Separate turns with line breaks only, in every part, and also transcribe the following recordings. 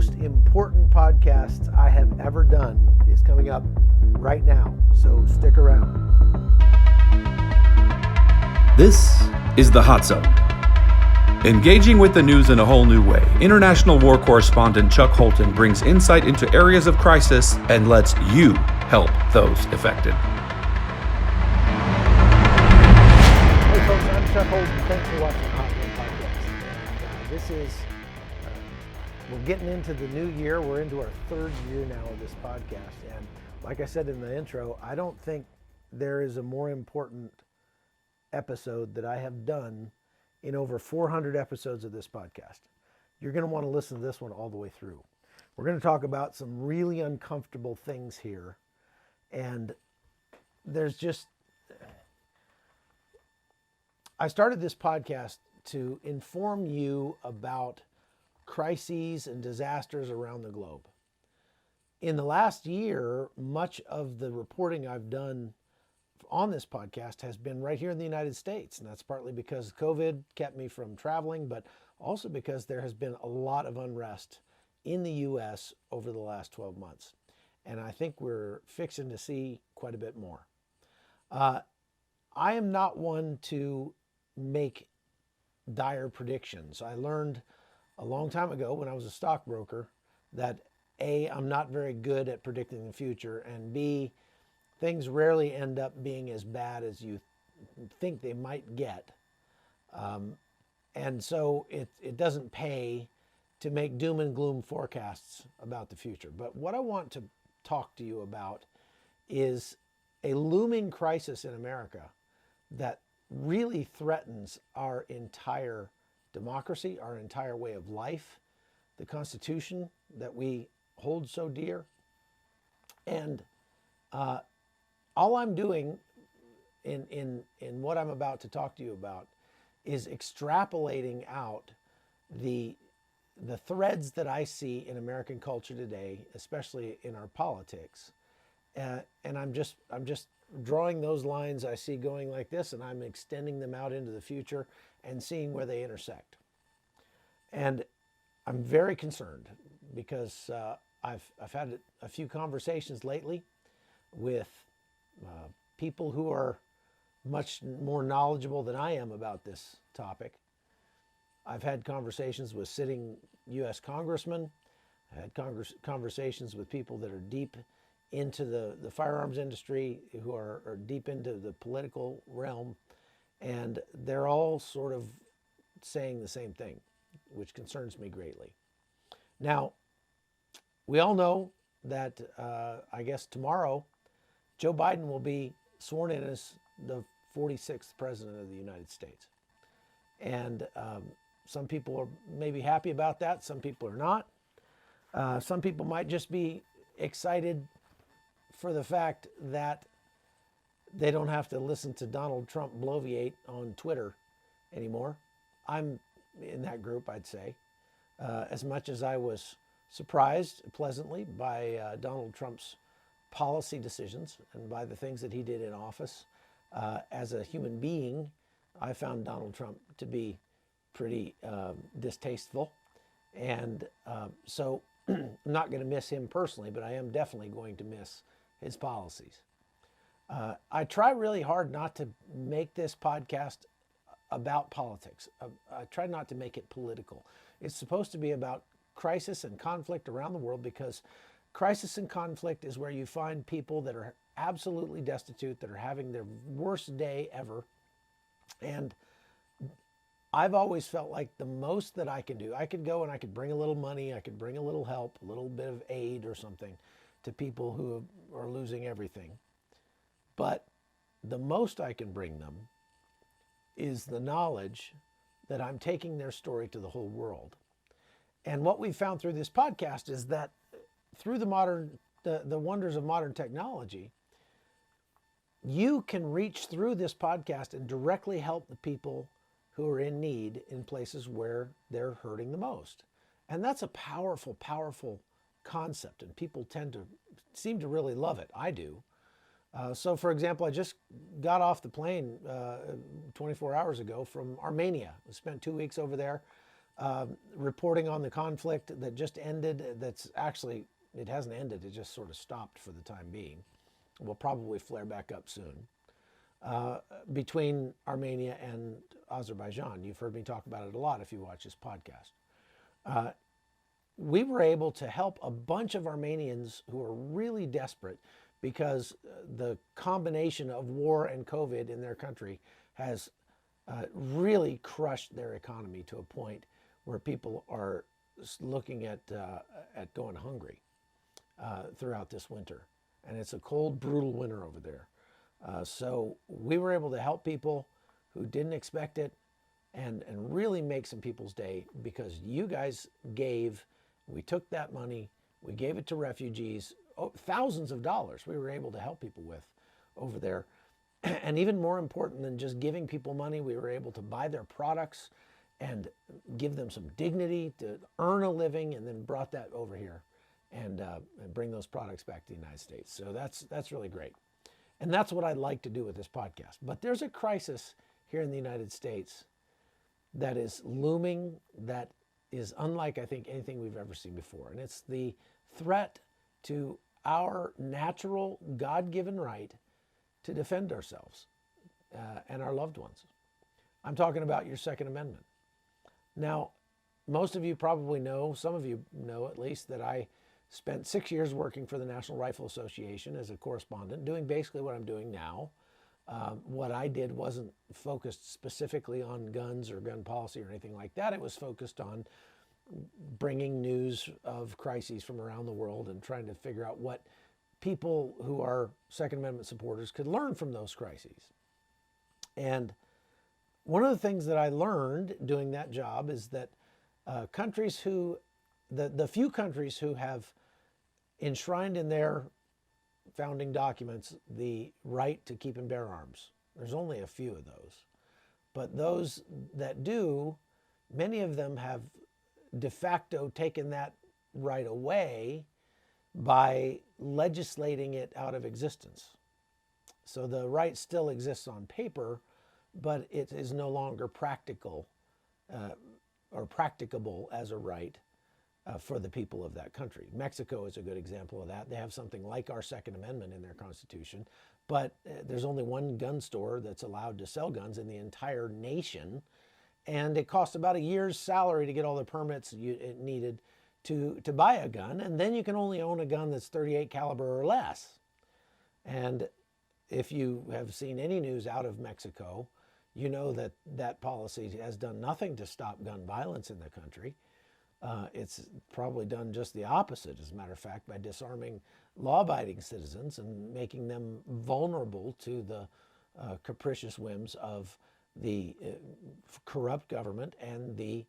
most important podcast I have ever done is coming up right now, so stick around.
This is the Hot Zone. Engaging with the news in a whole new way, international war correspondent Chuck Holton brings insight into areas of crisis and lets you help those affected.
Hey folks, I'm Chuck Holton. Thanks for watching the Hot Zone podcast. This is, we're getting into the new year. We're into our third year now of this podcast. And like I said in the intro, I don't think there is a more important episode that I have done in over 400 episodes of this podcast. You're going to want to listen to this one all the way through. We're going to talk about some really uncomfortable things here. And there's just, I started this podcast to inform you about crises and disasters around the globe. In the last year, much of the reporting I've done on this podcast has been right here in the United States. And that's partly because COVID kept me from traveling, but also because there has been a lot of unrest in the US over the last 12 months. And I think we're fixing to see quite a bit more. I am not one to make dire predictions. I learned a long time ago when I was a stockbroker that A, I'm not very good at predicting the future, and B, things rarely end up being as bad as you think they might get. And so it doesn't pay to make doom and gloom forecasts about the future. But what I want to talk to you about is a looming crisis in America that really threatens our entire democracy, our entire way of life, the Constitution that we hold so dear. And all I'm doing in what I'm about to talk to you about is extrapolating out the threads that I see in American culture today, especially in our politics. And I'm just drawing those lines I see going like this, and I'm extending them out into the future and seeing where they intersect. And I'm very concerned because I've had a few conversations lately with people who are much more knowledgeable than I am about this topic. I've had conversations with sitting U.S. congressmen. I had conversations with people that are deep into the firearms industry, who are deep into the political realm, and they're all sort of saying the same thing, which concerns me greatly. Now, we all know that I guess tomorrow, Joe Biden will be sworn in as the 46th president of the United States. And some people are maybe happy about that. Some people are not. Some people might just be excited for the fact that they don't have to listen to Donald Trump bloviate on Twitter anymore. I'm in that group, I'd say. As much as I was surprised pleasantly by Donald Trump's policy decisions and by the things that he did in office, as a human being, I found Donald Trump to be pretty distasteful. And so I'm not going to miss him personally, but I am definitely going to miss his policies. I try really hard not to make this podcast about politics. I try not to make it political. It's supposed to be about crisis and conflict around the world, because crisis and conflict is where you find people that are absolutely destitute, that are having their worst day ever. And I've always felt like the most that I can do, I could go and I could bring a little money, I could bring a little help, a little bit of aid or something to people who are losing everything. But the most I can bring them is the knowledge that I'm taking their story to the whole world. And what we've found through this podcast is that through the wonders of modern technology, you can reach through this podcast and directly help the people who are in need in places where they're hurting the most. And that's a powerful, powerful concept, and people seem to really love it. I do. So for example, I just got off the plane 24 hours ago from Armenia. I spent 2 weeks over there. reporting on the conflict that just ended. That's actually, it hasn't ended, it just sort of stopped for the time being. Will probably flare back up soon. Between Armenia and Azerbaijan. You've heard me talk about it a lot if you watch this podcast. We were able to help a bunch of Armenians who are really desperate because the combination of war and COVID in their country has really crushed their economy to a point where people are looking at going hungry throughout this winter. And it's a cold, brutal winter over there. So we were able to help people who didn't expect it and really make some people's day because you guys gave. We took that money, we gave it to refugees, thousands of dollars we were able to help people with over there. And even more important than just giving people money, we were able to buy their products and give them some dignity to earn a living, and then brought that over here and bring those products back to the United States. So that's really great. And that's what I'd like to do with this podcast. But there's a crisis here in the United States that is looming, that is unlike, I think, anything we've ever seen before. And it's the threat to our natural, God-given right to defend ourselves and our loved ones. I'm talking about your Second Amendment. Now, most of you probably know, some of you know at least, that I spent 6 years working for the National Rifle Association as a correspondent, doing basically what I'm doing now. What I did wasn't focused specifically on guns or gun policy or anything like that. It was focused on bringing news of crises from around the world and trying to figure out what people who are Second Amendment supporters could learn from those crises. And one of the things that I learned doing that job is that countries who, the few countries who have enshrined in their founding documents the right to keep and bear arms. There's only a few of those. But those that do, many of them have de facto taken that right away by legislating it out of existence. So the right still exists on paper, but it is no longer practical or practicable as a right for the people of that country. Mexico is a good example of that. They have something like our Second Amendment in their constitution, but there's only one gun store that's allowed to sell guns in the entire nation, and it costs about a year's salary to get all the permits it needed to buy a gun, and then you can only own a gun that's 38 caliber or less. And if you have seen any news out of Mexico, you know that that policy has done nothing to stop gun violence in the country. It's probably done just the opposite, as a matter of fact, by disarming law-abiding citizens and making them vulnerable to the capricious whims of the corrupt government and the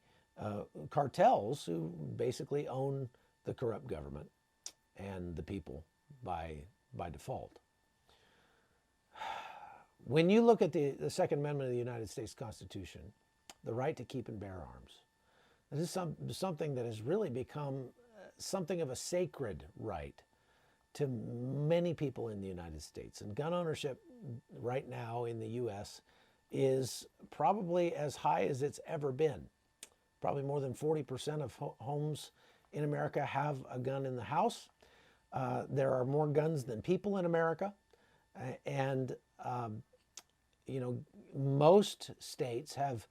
cartels who basically own the corrupt government and the people by default. When you look at the Second Amendment of the United States Constitution, the right to keep and bear arms, this is something that has really become something of a sacred right to many people in the United States. And gun ownership right now in the U.S. is probably as high as it's ever been. Probably more than 40% of homes in America have a gun in the house. There are more guns than people in America. And most states have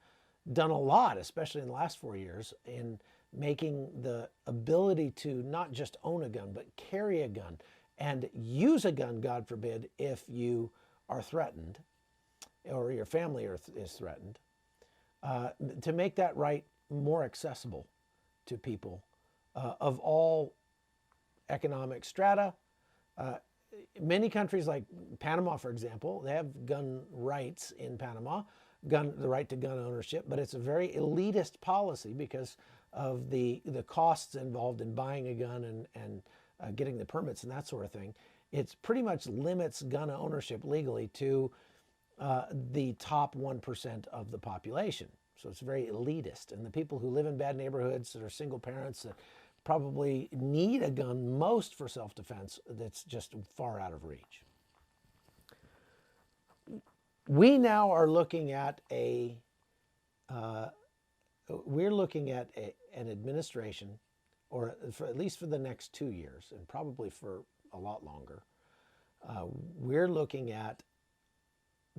done a lot, especially in the last 4 years, in making the ability to not just own a gun, but carry a gun and use a gun, God forbid, if you are threatened or your family is threatened, to make that right more accessible to people of all economic strata. Many countries like Panama, for example, they have gun rights in Panama, the right to gun ownership, but it's a very elitist policy because of the costs involved in buying a gun and getting the permits and that sort of thing. It pretty much limits gun ownership legally to the top 1% of the population. So it's very elitist. And the people who live in bad neighborhoods that are single parents that probably need a gun most for self-defense, that's just far out of reach. We now are looking at a we're looking at an administration, or for, at least for the next 2 years, and probably for a lot longer, we're looking at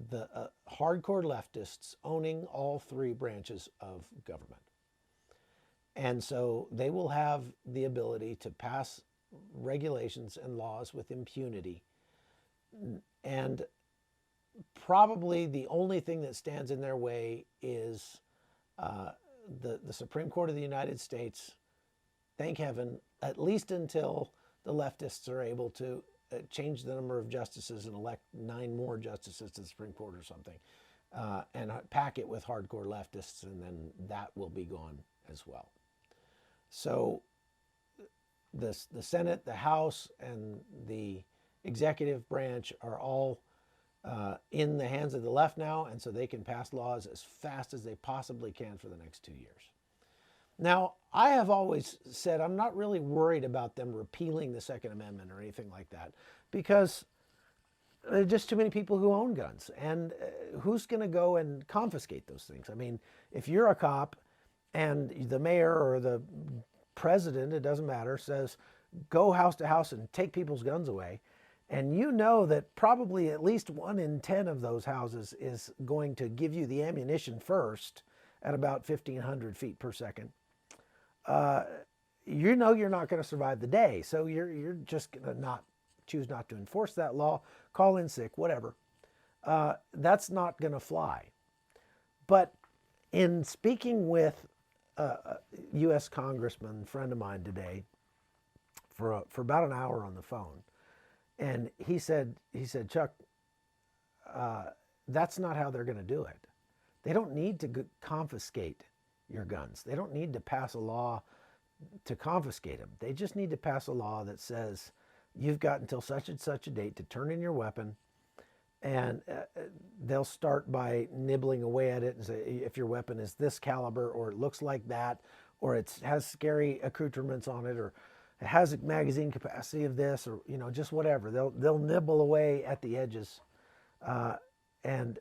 the hardcore leftists owning all three branches of government. And so they will have the ability to pass regulations and laws with impunity. And probably the only thing that stands in their way is the Supreme Court of the United States, thank heaven, at least until the leftists are able to change the number of justices and elect 9 more justices to the Supreme Court or something, and pack it with hardcore leftists, and then that will be gone as well. So the Senate, the House, and the executive branch are all in the hands of the left now, and so they can pass laws as fast as they possibly can for the next 2 years. Now, I have always said I'm not really worried about them repealing the Second Amendment or anything like that, because there are just too many people who own guns, and who's going to go and confiscate those things? I mean, if you're a cop and the mayor or the president, it doesn't matter, says go house to house and take people's guns away, and you know that probably at least 1 in 10 of those houses is going to give you the ammunition first at about 1,500 feet per second, you know you're not going to survive the day. So you're just going to choose not to enforce that law, call in sick, whatever. That's not going to fly. But in speaking with a U.S. congressman, friend of mine today, for about an hour on the phone, and he said, Chuck, that's not how they're going to do it. They don't need to confiscate your guns. They don't need to pass a law to confiscate them. They just need to pass a law that says you've got until such and such a date to turn in your weapon, and they'll start by nibbling away at it and say, if your weapon is this caliber, or it looks like that, or it has scary accoutrements on it, or it has a magazine capacity of this, or just whatever. They'll nibble away at the edges, and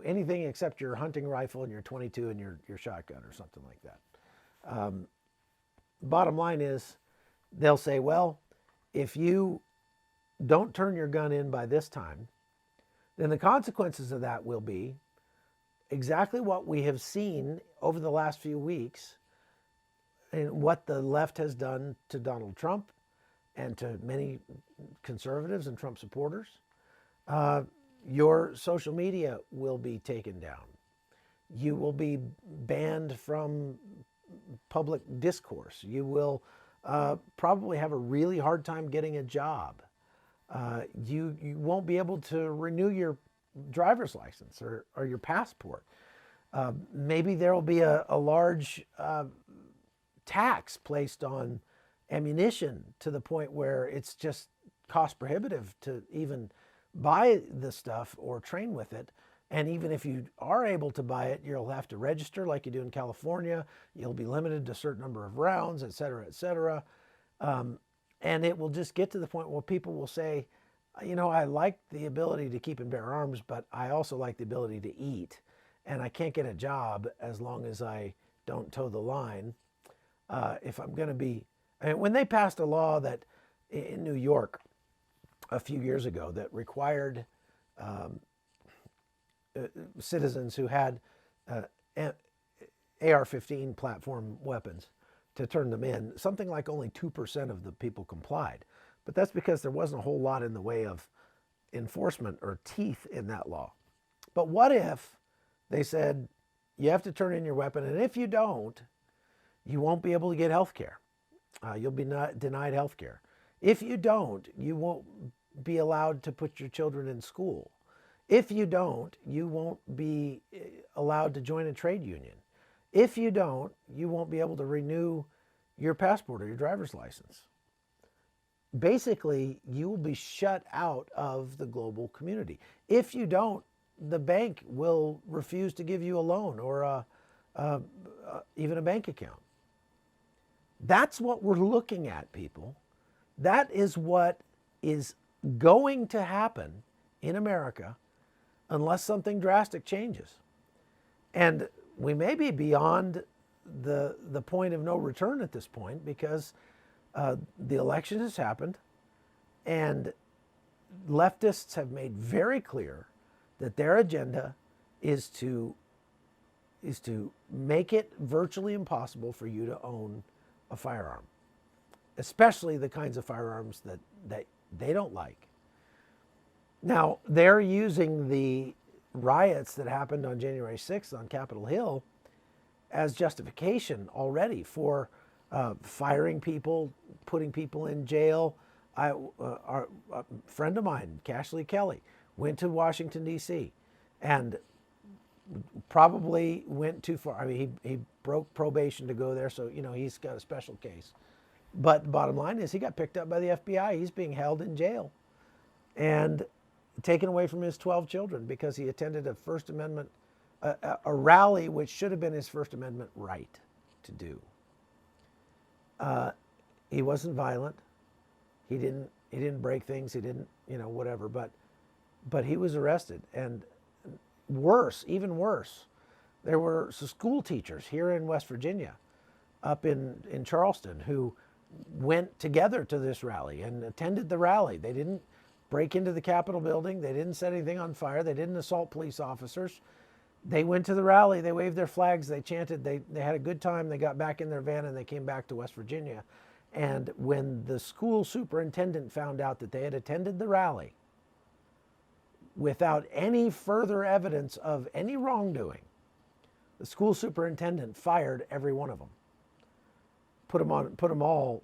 anything except your hunting rifle and your .22 and your shotgun or something like that. Bottom line is, they'll say, well, if you don't turn your gun in by this time, then the consequences of that will be exactly what we have seen over the last few weeks, and what the left has done to Donald Trump and to many conservatives and Trump supporters. Your social media will be taken down. You will be banned from public discourse. You will probably have a really hard time getting a job. You won't be able to renew your driver's license or your passport. Maybe there will be a large tax placed on ammunition to the point where it's just cost prohibitive to even buy the stuff or train with it. And even if you are able to buy it, you'll have to register like you do in California. You'll be limited to a certain number of rounds, et cetera, et cetera. And it will just get to the point where people will say, I like the ability to keep and bear arms, but I also like the ability to eat. And I can't get a job as long as I don't toe the line. If I'm going to be, when they passed a law that in New York a few years ago that required citizens who had AR-15 platform weapons to turn them in, something like only 2% of the people complied. But that's because there wasn't a whole lot in the way of enforcement or teeth in that law. But what if they said, you have to turn in your weapon, and if you don't, you won't be able to get health care. You'll be denied health care. If you don't, you won't be allowed to put your children in school. If you don't, you won't be allowed to join a trade union. If you don't, you won't be able to renew your passport or your driver's license. Basically, you will be shut out of the global community. If you don't, the bank will refuse to give you a loan or even a bank account. That's what we're looking at, people. That is what is going to happen in America unless something drastic changes. And we may be beyond the point of no return at this point, because the election has happened, and leftists have made very clear that their agenda is to make it virtually impossible for you to own a firearm, especially the kinds of firearms that they don't like. Now, they're using the riots that happened on January 6th on Capitol Hill as justification already for firing people, putting people in jail. A friend of mine, Cashley Kelly, went to Washington, D.C. and probably went too far. I mean, he broke probation to go there, so, he's got a special case. But the bottom line is he got picked up by the FBI. He's being held in jail and taken away from his 12 children because he attended a First Amendment, a rally which should have been his First Amendment right to do. He wasn't violent. He didn't break things. He didn't, whatever. But he was arrested. And worse, even worse, there were some school teachers here in West Virginia, up in Charleston, who went together to this rally and attended the rally. They didn't break into the Capitol building. They didn't set anything on fire. They didn't assault police officers. They went to the rally. They waved their flags. They chanted. They had a good time. They got back in their van and they came back to West Virginia. And when the school superintendent found out that they had attended the rally without any further evidence of any wrongdoing, the school superintendent fired every one of them. Put them all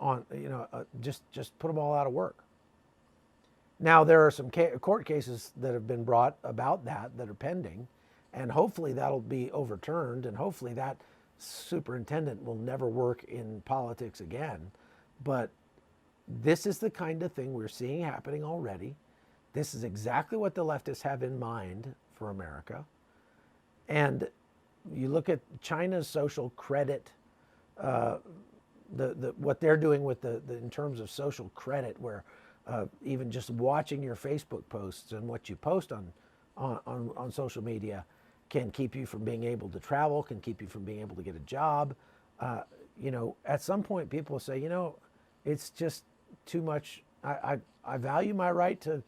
on, just put them all out of work. Now, there are some court cases that have been brought about that are pending, and hopefully that'll be overturned, and hopefully that superintendent will never work in politics again. But this is the kind of thing we're seeing happening already. This is exactly what the leftists have in mind for America. And you look at China's social credit, what they're doing with in terms of social credit, where even just watching your Facebook posts and what you post on social media can keep you from being able to travel, can keep you from being able to get a job. At some point people will say, it's just too much. I value my right to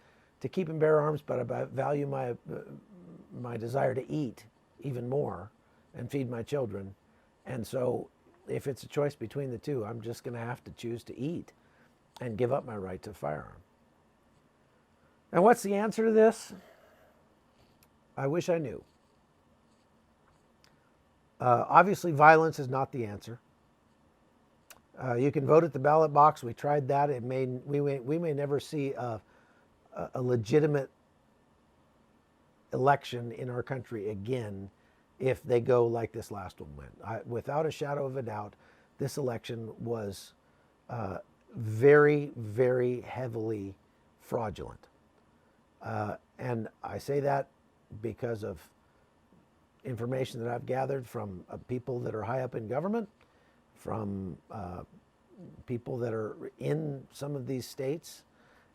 keep and bear arms, but I value my desire to eat even more and feed my children. And so if it's a choice between the two, I'm just going to have to choose to eat and give up my right to a firearm. And what's the answer to this? I wish I knew. Obviously, violence is not the answer. You can vote at the ballot box. We tried that. We may never see a legitimate election in our country again if they go like this last one went. Without a shadow of a doubt, this election was very, very heavily fraudulent. And I say that because of information that I've gathered from people that are high up in government, from people that are in some of these states,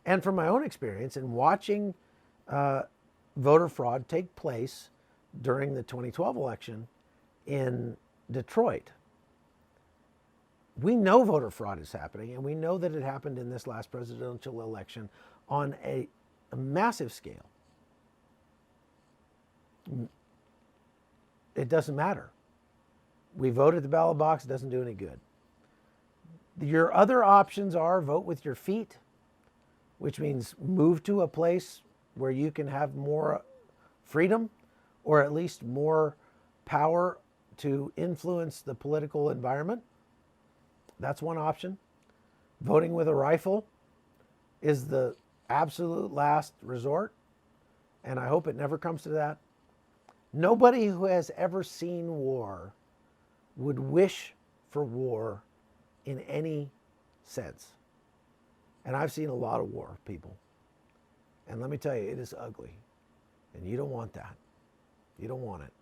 and from my own experience in watching voter fraud take place during the 2012 election in Detroit. We know voter fraud is happening, and we know that it happened in this last presidential election on a massive scale. It doesn't matter. We vote at the ballot box, it doesn't do any good. Your other options are vote with your feet, which means move to a place where you can have more freedom, or at least more power to influence the political environment. That's one option. Voting with a rifle is the absolute last resort, and I hope it never comes to that. Nobody who has ever seen war would wish for war in any sense. And I've seen a lot of war, people. And let me tell you, it is ugly. And you don't want that. You don't want it.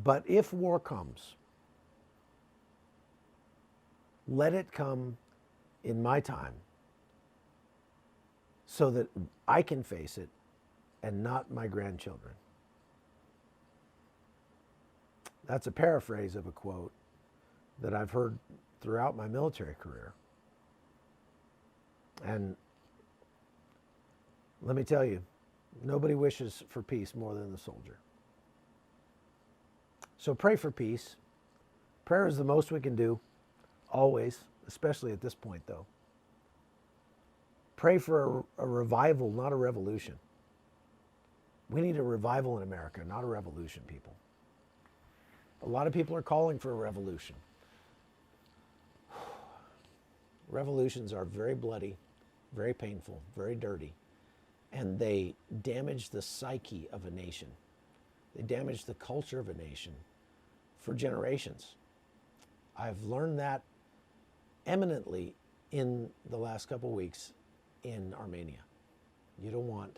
But if war comes, let it come in my time so that I can face it and not my grandchildren. That's a paraphrase of a quote that I've heard throughout my military career. And let me tell you, nobody wishes for peace more than the soldier. So pray for peace. Prayer is the most we can do, always, especially at this point, though. Pray for a revival, not a revolution. We need a revival in America, not a revolution, people. A lot of people are calling for a revolution. Revolutions are very bloody, very painful, very dirty, and they damage the psyche of a nation. They damage the culture of a nation for generations. I've learned that eminently in the last couple of weeks in Armenia. You don't want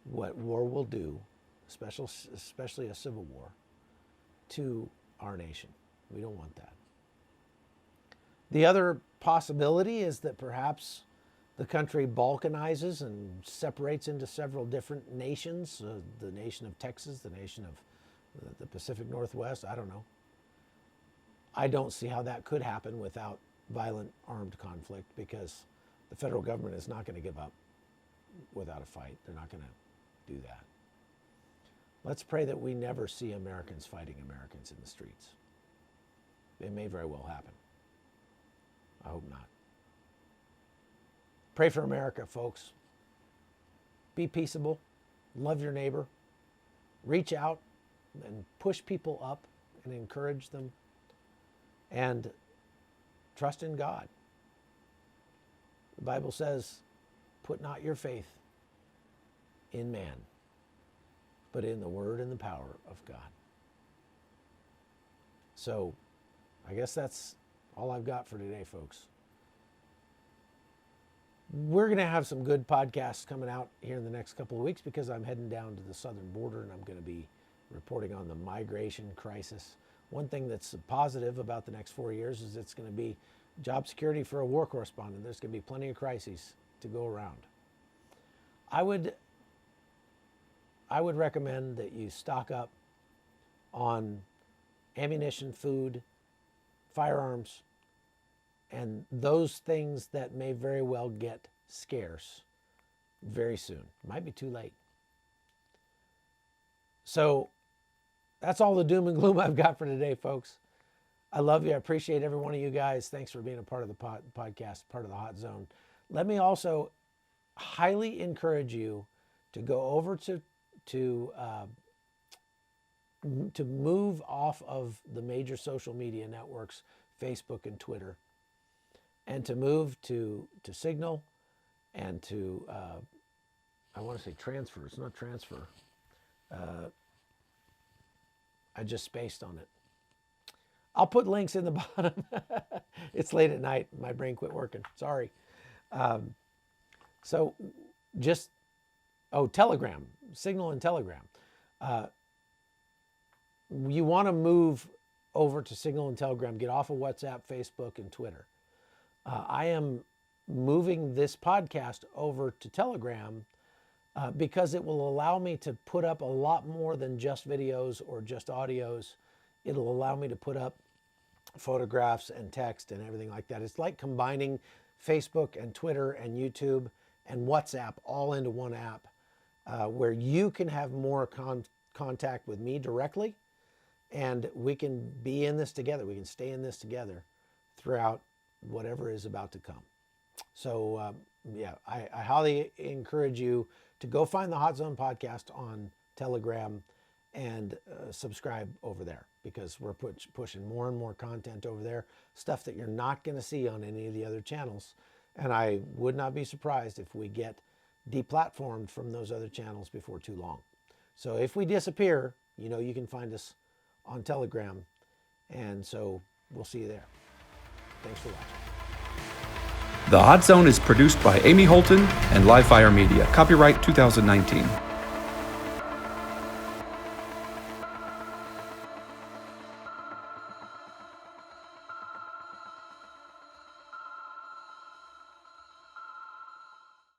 what war will do, especially a civil war, to our nation. We don't want that. The other possibility is that perhaps the country balkanizes and separates into several different nations, the nation of Texas, the nation of the Pacific Northwest, I don't know. I don't see how that could happen without violent armed conflict, because the federal government is not going to give up without a fight. They're not going to do that. Let's pray that we never see Americans fighting Americans in the streets. It may very well happen. I hope not. Pray for America, folks. Be peaceable. Love your neighbor. Reach out and push people up and encourage them. And trust in God. The Bible says, put not your faith in man, but in the word and the power of God. So I guess that's all I've got for today, folks. We're going to have some good podcasts coming out here in the next couple of weeks, because I'm heading down to the southern border and I'm going to be reporting on the migration crisis. One thing that's positive about the next 4 years is it's going to be job security for a war correspondent. There's going to be plenty of crises to go around. I would recommend that you stock up on ammunition, food, firearms, and those things that may very well get scarce very soon. Might be too late. So that's all the doom and gloom I've got for today, folks. I love you. I appreciate every one of you guys. Thanks for being a part of the podcast, part of the Hot Zone. Let me also highly encourage you to go over to move off of the major social media networks, Facebook and Twitter, and to move to Signal and to, I want to say transfer. It's not transfer. I just spaced on it. I'll put links in the bottom. It's late at night. My brain quit working. Sorry. So just, Telegram, Signal and Telegram. You want to move over to Signal and Telegram. Get off of WhatsApp, Facebook, and Twitter. I am moving this podcast over to Telegram because it will allow me to put up a lot more than just videos or just audios. It'll allow me to put up photographs and text and everything like that. It's like combining Facebook and Twitter and YouTube and WhatsApp all into one app, where you can have more contact with me directly, and we can be in this together. We can stay in this together throughout whatever is about to come. So I highly encourage you to go find the Hot Zone podcast on Telegram and subscribe over there, because we're pushing more and more content over there, stuff that you're not going to see on any of the other channels. And I would not be surprised if we get deplatformed from those other channels before too long. So if we disappear, you can find us on Telegram. And so we'll see you there. Thanks for watching.
The Hot Zone is produced by Amy Holton and Livefire Media. Copyright 2019.